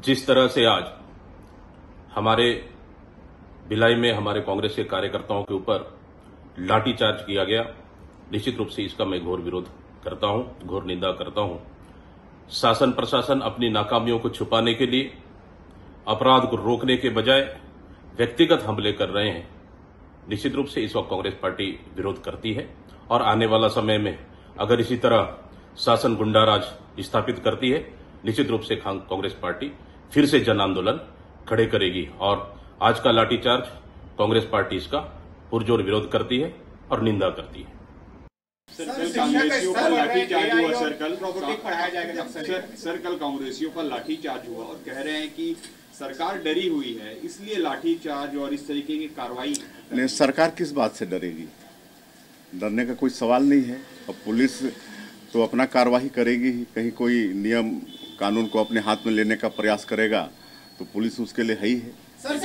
जिस तरह से आज हमारे भिलाई में हमारे कांग्रेस के कार्यकर्ताओं के ऊपर लाठीचार्ज किया गया, निश्चित रूप से इसका मैं घोर विरोध करता हूं, घोर निंदा करता हूं। शासन प्रशासन अपनी नाकामियों को छुपाने के लिए, अपराध को रोकने के बजाय व्यक्तिगत हमले कर रहे हैं। निश्चित रूप से इस वक्त कांग्रेस पार्टी विरोध करती है और आने वाला समय में अगर इसी तरह शासन गुंडाराज स्थापित करती है, निश्चित रूप से कांग्रेस पार्टी फिर से जन आंदोलन खड़े करेगी। और आज का लाठीचार्ज कांग्रेस पार्टी इसका पुरजोर विरोध करती है और निंदा करती है। कल कांग्रेसियों का लाठीचार्ज हुआ। सर कल कांग्रेसियों का लाठीचार्ज हुआ और कह रहे हैं कि सरकार डरी हुई है, इसलिए लाठीचार्ज और इस तरीके की कार्रवाई। नहीं, सरकार किस बात से डरेगी? डरने का कोई सवाल नहीं है। अब पुलिस तो अपना कार्रवाई करेगी ही। कहीं कोई नियम कानून को अपने हाथ में लेने का प्रयास करेगा तो पुलिस उसके लिए है ही है। सर